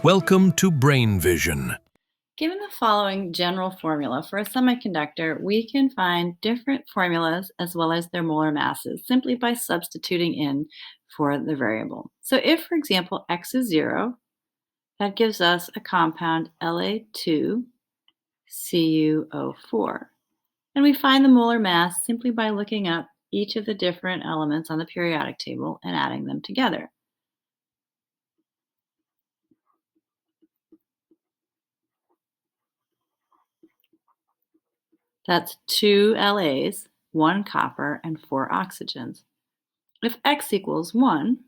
Welcome to Brain Vision. Given the following general formula for a semiconductor, we can find different formulas as well as their molar masses simply by substituting in for the variable. So if, for example, X is 0, that gives us a compound La2CuO4. And we find the molar mass simply by looking up each of the different elements on the periodic table and adding them together. That's 2 LAs, 1 copper, and 4 oxygens. If X equals 1,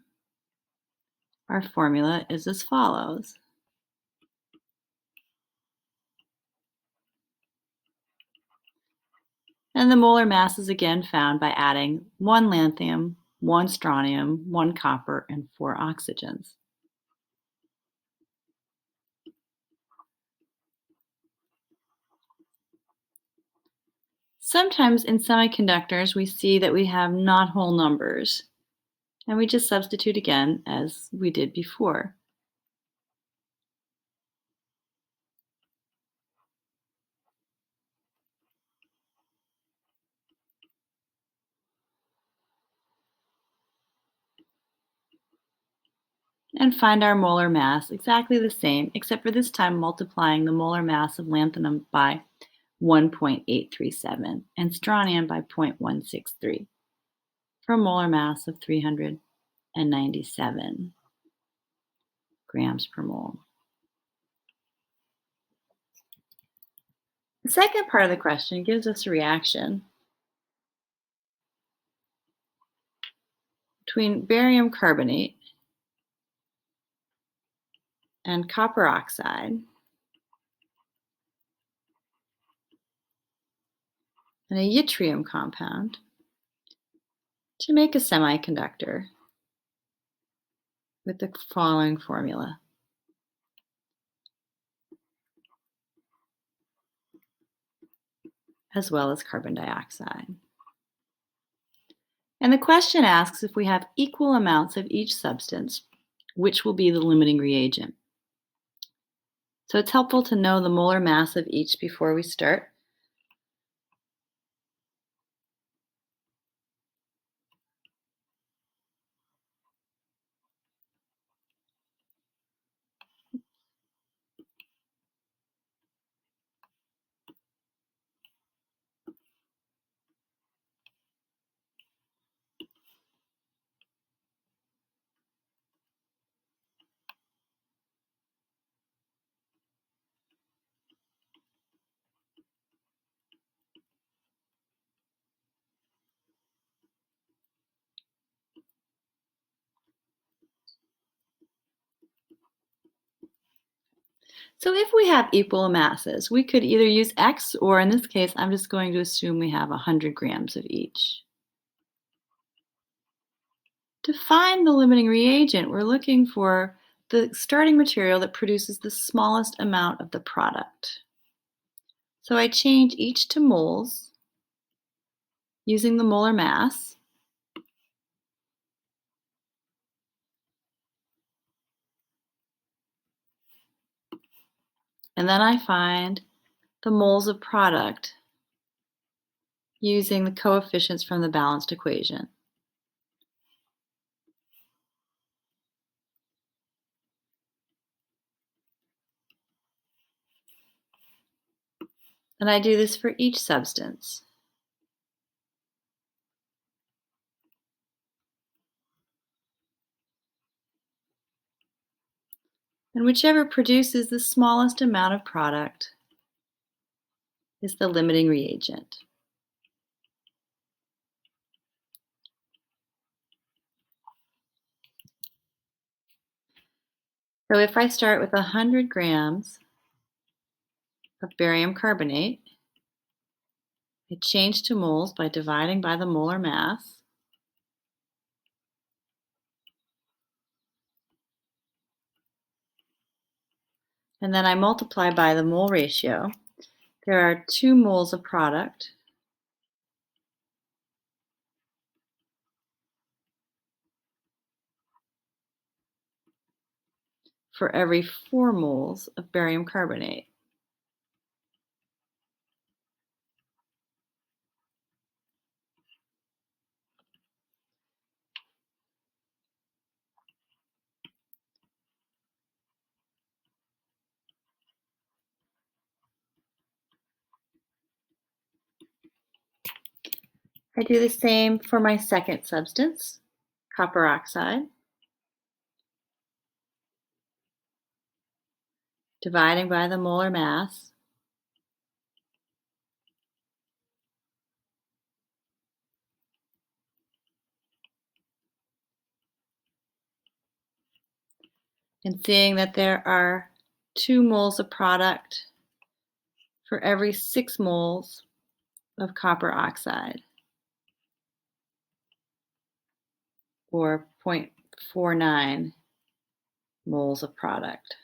our formula is as follows. And the molar mass is again found by adding 1 lanthanum, 1 strontium, 1 copper, and 4 oxygens. Sometimes in semiconductors, we see that we have not whole numbers, and we just substitute again as we did before. And find our molar mass exactly the same, except for this time multiplying the molar mass of lanthanum by 1.837 and strontium by 0.163 for a molar mass of 397 grams per mole. The second part of the question gives us a reaction between barium carbonate and copper oxide and a yttrium compound to make a semiconductor with the following formula. As well as carbon dioxide. And the question asks if we have equal amounts of each substance, which will be the limiting reagent. So it's helpful to know the molar mass of each before we start. So if we have equal masses, we could either use X, or in this case, I'm just going to assume we have 100 grams of each. To find the limiting reagent, we're looking for the starting material that produces the smallest amount of the product. So I change each to moles using the molar mass. And then I find the moles of product using the coefficients from the balanced equation. And I do this for each substance. And whichever produces the smallest amount of product is the limiting reagent. So if I start with 100 grams of barium carbonate, I change to moles by dividing by the molar mass. And then I multiply by the mole ratio. There are 2 moles of product. for every 4 moles of barium carbonate. I do the same for my second substance, copper oxide, dividing by the molar mass. And seeing that there are 2 moles of product for every 6 moles of copper oxide, or 0.49 moles of product.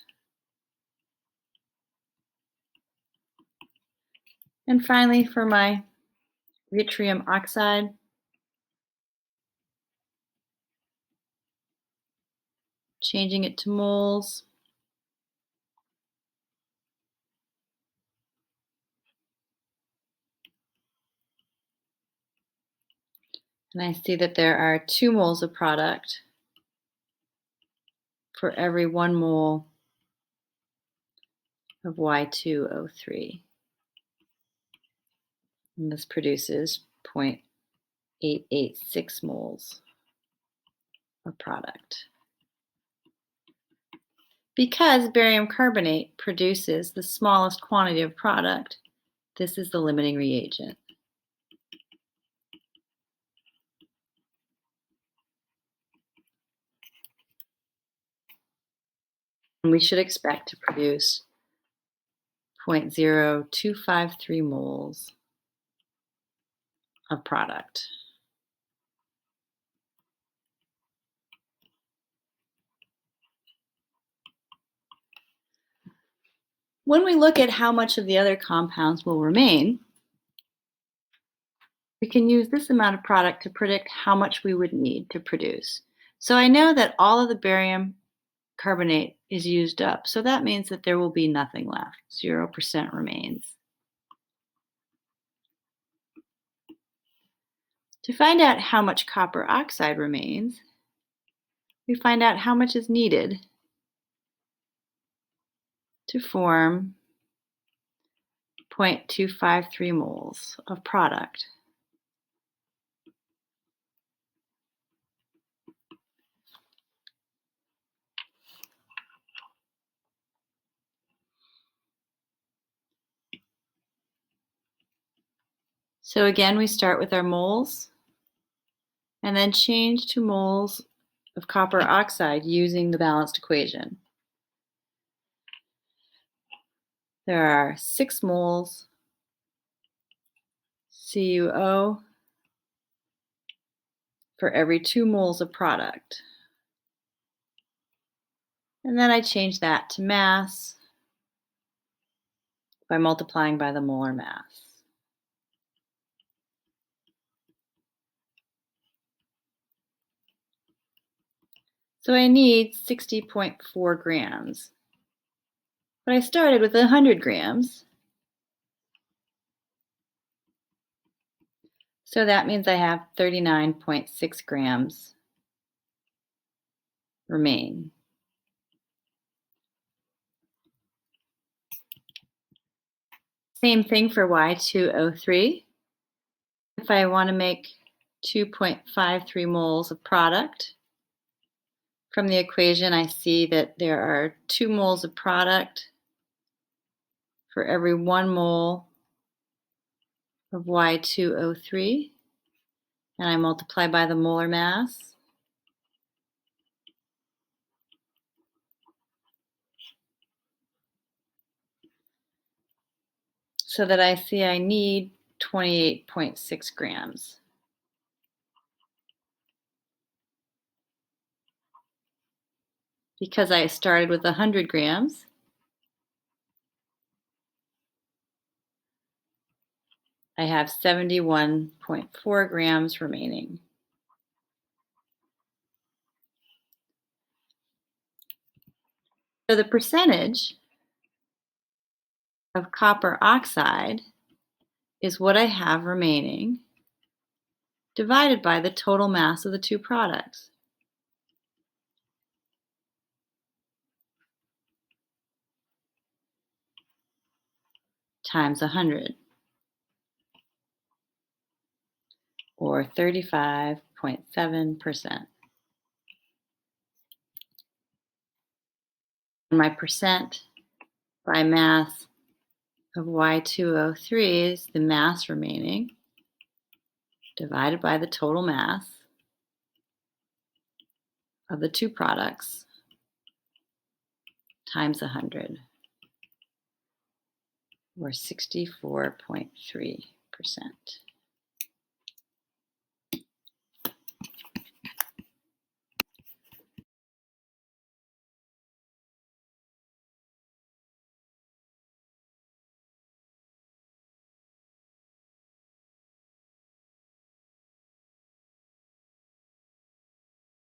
And finally, for my yttrium oxide, changing it to moles. And I see that there are 2 moles of product for every 1 mole of Y2O3. And this produces 0.886 moles of product. Because barium carbonate produces the smallest quantity of product, this is the limiting reagent. And we should expect to produce 0.0253 moles of product. When we look at how much of the other compounds will remain, we can use this amount of product to predict how much we would need to produce. So I know that all of the barium carbonate is used up, so that means that there will be nothing left. 0% remains. To find out how much copper oxide remains, we find out how much is needed to form 0.253 moles of product. So again, we start with our moles and then change to moles of copper oxide using the balanced equation. There are 6 moles CuO for every 2 moles of product. And then I change that to mass by multiplying by the molar mass. So I need 60.4 grams. But I started with 100 grams. So that means I have 39.6 grams remain. Same thing for Y2O3. If I want to make 2.53 moles of product, from the equation I see that there are 2 moles of product for every 1 mole of Y2O3, and I multiply by the molar mass. So that I see I need 28.6 grams. Because I started with 100 grams, I have 71.4 grams remaining. So the percentage of copper oxide is what I have remaining divided by the total mass of the two products. Times 100, or 35.7%. My percent by mass of Y2O3 is the mass remaining divided by the total mass of the two products times 100, or 64.3%.